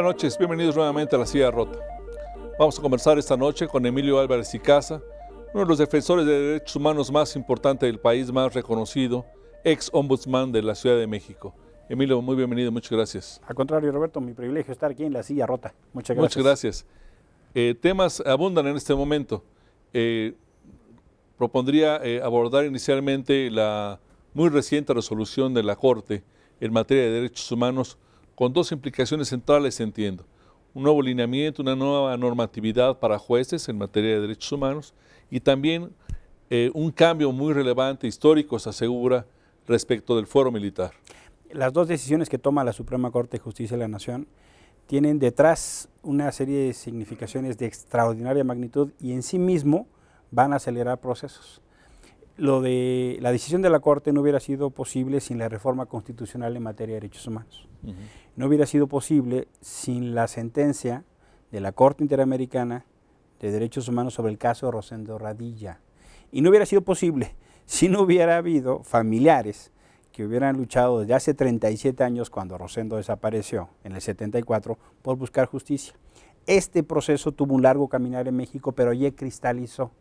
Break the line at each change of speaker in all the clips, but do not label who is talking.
Buenas noches, bienvenidos nuevamente a La Silla Rota. Vamos a conversar esta noche con Emilio Álvarez y Casa, uno de los defensores de derechos humanos más importantes del país, más reconocido, ex ombudsman de la Ciudad de México. Emilio, muy bienvenido, muchas gracias.
Al contrario, Roberto, mi privilegio estar aquí en La Silla Rota. Muchas gracias.
Muchas gracias. Temas abundan en este momento. Propondría abordar inicialmente la muy reciente resolución de la Corte en materia de derechos humanos con dos implicaciones centrales, entiendo. Un nuevo lineamiento, una nueva normatividad para jueces en materia de derechos humanos y también un cambio muy relevante, histórico, se asegura, respecto del fuero militar.
Las dos decisiones que toma la Suprema Corte de Justicia de la Nación tienen detrás una serie de significaciones de extraordinaria magnitud y en sí mismo van a acelerar procesos. Lo de la decisión de la Corte no hubiera sido posible sin la reforma constitucional en materia de derechos humanos. No hubiera sido posible sin la sentencia de la Corte Interamericana de Derechos Humanos sobre el caso de Rosendo Radilla. Y no hubiera sido posible si no hubiera habido familiares que hubieran luchado desde hace 37 años, cuando Rosendo desapareció, en el 74, por buscar justicia. Este proceso tuvo un largo caminar en México, pero ya cristalizó.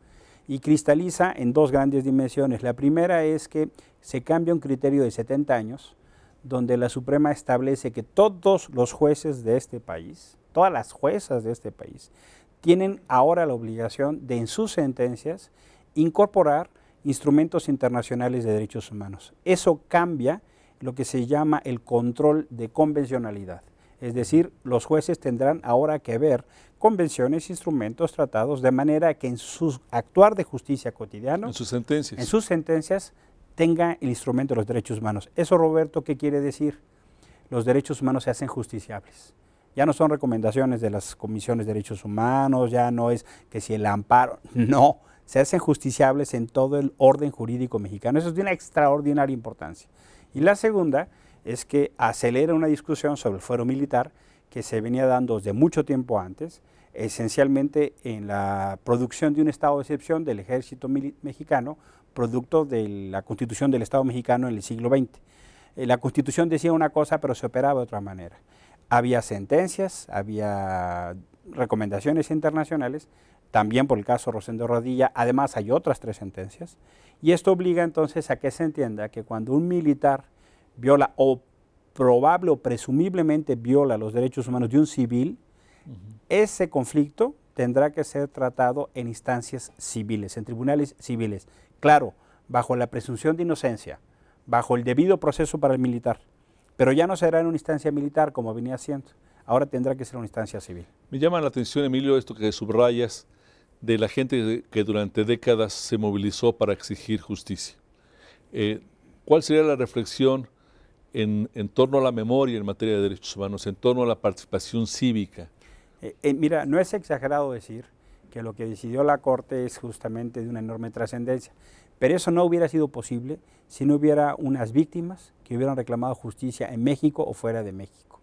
Y cristaliza en dos grandes dimensiones. La primera es que se cambia un criterio de 70 años, donde la Suprema establece que todos los jueces de este país, todas las juezas de este país, tienen ahora la obligación de en sus sentencias incorporar instrumentos internacionales de derechos humanos. Eso cambia lo que se llama el control de convencionalidad. Es decir, los jueces tendrán ahora que ver convenciones, instrumentos, tratados, de manera que en su actuar de justicia cotidiano, en sus sentencias, tenga el instrumento de los derechos humanos. Eso, Roberto, ¿qué quiere decir? Los derechos humanos se hacen justiciables. Ya no son recomendaciones de las comisiones de derechos humanos, ya no es que si el amparo, no, se hacen justiciables en todo el orden jurídico mexicano. Eso es de una extraordinaria importancia. Y la segunda es que acelera una discusión sobre el fuero militar que se venía dando desde mucho tiempo antes, esencialmente en la producción de un estado de excepción del ejército mexicano, producto de la constitución del Estado mexicano en el siglo XX. La constitución decía una cosa, pero se operaba de otra manera. Había sentencias, había recomendaciones internacionales, también por el caso Rosendo Radilla, además hay otras 3 sentencias, y esto obliga entonces a que se entienda que cuando un militar viola o probable o presumiblemente viola los derechos humanos de un civil, ese conflicto tendrá que ser tratado en instancias civiles, en tribunales civiles. Claro, bajo la presunción de inocencia, bajo el debido proceso para el militar, pero ya no será en una instancia militar como venía siendo, ahora tendrá que ser una instancia civil.
Me llama la atención, Emilio, esto que subrayas de la gente que durante décadas se movilizó para exigir justicia. ¿Cuál sería la reflexión en torno a la memoria en materia de derechos humanos, en torno a la participación cívica?
Mira, no es exagerado decir que lo que decidió la Corte es justamente de una enorme trascendencia, pero eso no hubiera sido posible si no hubiera unas víctimas que hubieran reclamado justicia en México o fuera de México.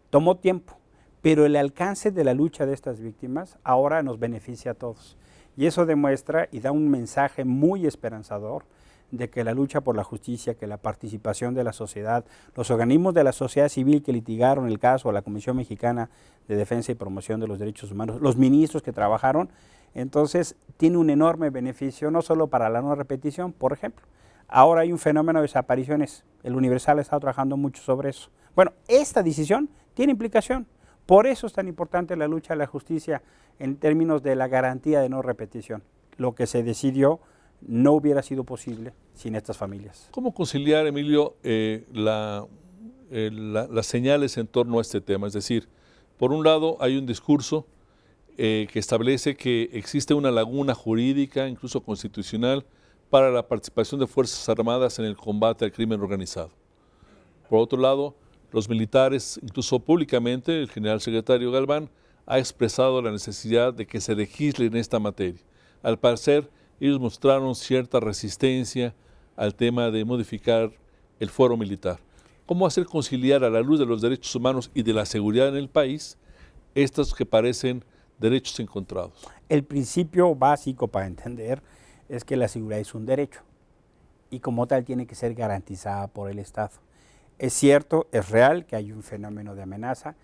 Tomó tiempo, pero el alcance de la lucha de estas víctimas ahora nos beneficia a todos. Y eso demuestra y da un mensaje muy esperanzador de que la lucha por la justicia, que la participación de la sociedad, los organismos de la sociedad civil que litigaron el caso, la Comisión Mexicana de Defensa y Promoción de los Derechos Humanos, los ministros que trabajaron, entonces tiene un enorme beneficio, no solo para la no repetición, por ejemplo. Ahora hay un fenómeno de desapariciones, el Universal ha estado trabajando mucho sobre eso. Bueno, esta decisión tiene implicación, por eso es tan importante la lucha a la justicia en términos de la garantía de no repetición. Lo que se decidió no hubiera sido posible sin estas familias.
¿Cómo conciliar, Emilio, las señales en torno a este tema? Es decir, por un lado hay un discurso que establece que existe una laguna jurídica, incluso constitucional, para la participación de Fuerzas Armadas en el combate al crimen organizado. Por otro lado, los militares, incluso públicamente, el general secretario Galván ha expresado la necesidad de que se legisle en esta materia. Al parecer, ellos mostraron cierta resistencia al tema de modificar el fuero militar. ¿Cómo hacer conciliar a la luz de los derechos humanos y de la seguridad en el país estos que parecen derechos encontrados?
El principio básico para entender es que la seguridad es un derecho y como tal tiene que ser garantizada por el Estado. Es cierto, es real que hay un fenómeno de amenaza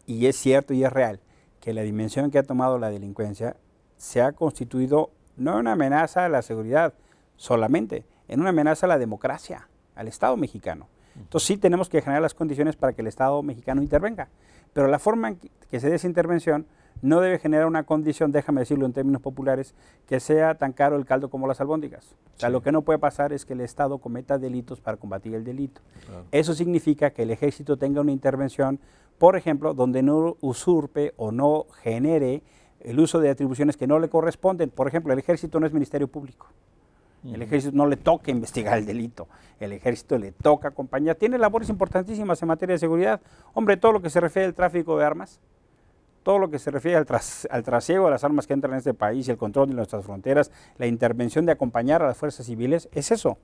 y es cierto y es real, que la dimensión que ha tomado la delincuencia se ha constituido no en una amenaza a la seguridad solamente, en una amenaza a la democracia, al Estado mexicano. Entonces sí tenemos que generar las condiciones para que el Estado mexicano intervenga, pero la forma en que se dé esa intervención no debe generar una condición, déjame decirlo en términos populares, que sea tan caro el caldo como las albóndigas. O sea, lo que no puede pasar es que el Estado cometa delitos para combatir el delito. Claro. Eso significa que el ejército tenga una intervención, por ejemplo, donde no usurpe o no genere el uso de atribuciones que no le corresponden. Por ejemplo, el ejército no es ministerio público. El ejército no le toca investigar el delito, el ejército le toca acompañar. Tiene labores importantísimas en materia de seguridad. Hombre, todo lo que se refiere al tráfico de armas, todo lo que se refiere al trasiego de las armas que entran en este país y el control de nuestras fronteras, la intervención de acompañar a las fuerzas civiles, es eso,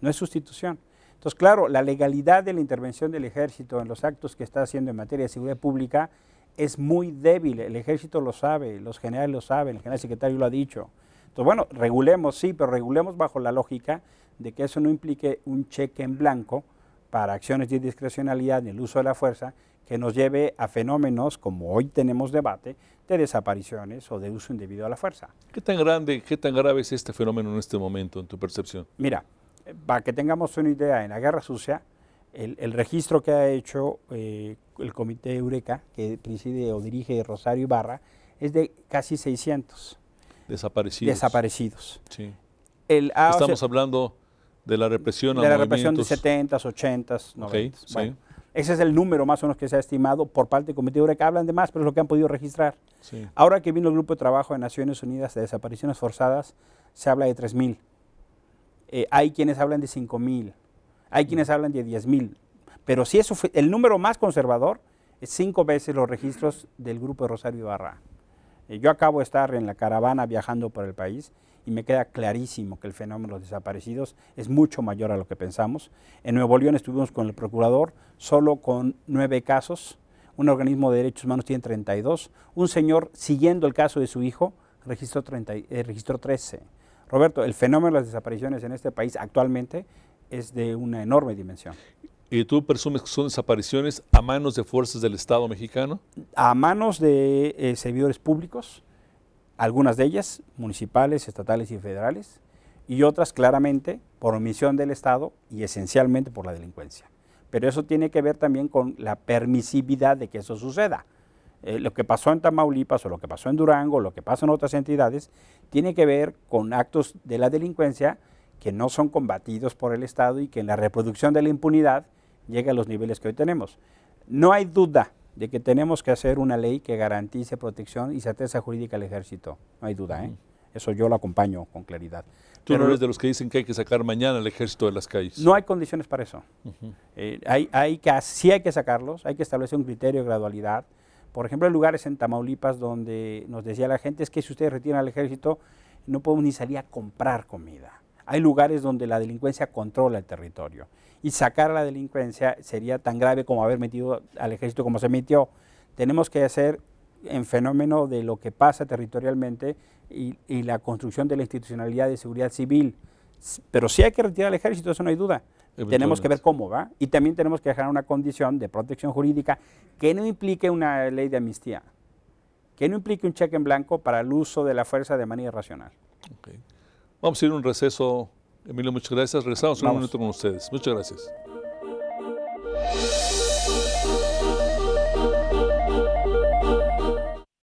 no es sustitución. Entonces, claro, la legalidad de la intervención del ejército en los actos que está haciendo en materia de seguridad pública es muy débil. El ejército lo sabe, los generales lo saben, el general secretario lo ha dicho. Entonces, bueno, regulemos, sí, pero regulemos bajo la lógica de que eso no implique un cheque en blanco para acciones de discrecionalidad en el uso de la fuerza que nos lleve a fenómenos como hoy tenemos debate de desapariciones o de uso indebido a la fuerza.
¿Qué tan grande, qué tan grave es este fenómeno en este momento, en tu percepción?
Mira, para que tengamos una idea, en la Guerra Sucia, el registro que ha hecho el Comité Eureka, que preside o dirige Rosario Ibarra, es de casi 600. Desaparecidos.
Sí. Estamos hablando de la represión a movimientos.
De 70s, 80s, 90s.
Okay,
bueno,
sí.
Ese es el número más o menos que se ha estimado por parte del Comité Eureka. Hablan de más, pero es lo que han podido registrar.
Sí.
Ahora que vino el Grupo de Trabajo de Naciones Unidas de Desapariciones Forzadas, se habla de 3,000. Hay quienes hablan de 5,000. Hay quienes hablan de 10,000. Pero si eso fue, el número más conservador es 5 veces los registros del Grupo de Rosario Ibarra. Yo acabo de estar en la caravana viajando por el país y me queda clarísimo que el fenómeno de los desaparecidos es mucho mayor a lo que pensamos. En Nuevo León estuvimos con el procurador, solo con 9 casos. Un organismo de derechos humanos tiene 32. Un señor, siguiendo el caso de su hijo, registró 13. Roberto, el fenómeno de las desapariciones en este país actualmente es de una enorme dimensión.
¿Y tú presumes que son desapariciones a manos de fuerzas del Estado mexicano?
A manos de servidores públicos, algunas de ellas municipales, estatales y federales, y otras claramente por omisión del Estado y esencialmente por la delincuencia. Pero eso tiene que ver también con la permisividad de que eso suceda. Lo que pasó en Tamaulipas o lo que pasó en Durango, lo que pasa en otras entidades, tiene que ver con actos de la delincuencia que no son combatidos por el Estado y que en la reproducción de la impunidad llega a los niveles que hoy tenemos. No hay duda de que tenemos que hacer una ley que garantice protección y certeza jurídica al ejército. No hay duda, ¿eh? Eso yo lo acompaño con claridad.
Tú no eres de los que dicen que hay que sacar mañana al ejército de las calles.
No hay condiciones para eso. Sí hay que sacarlos, hay que establecer un criterio de gradualidad. Por ejemplo, hay lugares en Tamaulipas donde nos decía la gente, es que si ustedes retiran al ejército, no podemos ni salir a comprar comida. Hay lugares donde la delincuencia controla el territorio. Y sacar a la delincuencia sería tan grave como haber metido al ejército como se metió. Tenemos que hacer en fenómeno de lo que pasa territorialmente y la construcción de la institucionalidad de seguridad civil. Pero sí hay que retirar al ejército, eso no hay duda. Tenemos que ver cómo va y también tenemos que dejar una condición de protección jurídica que no implique una ley de amnistía, que no implique un cheque en blanco para el uso de la fuerza de manera irracional.
Okay. Vamos a ir a un receso. Emilio, muchas gracias. Regresamos en un minuto con ustedes. Muchas gracias.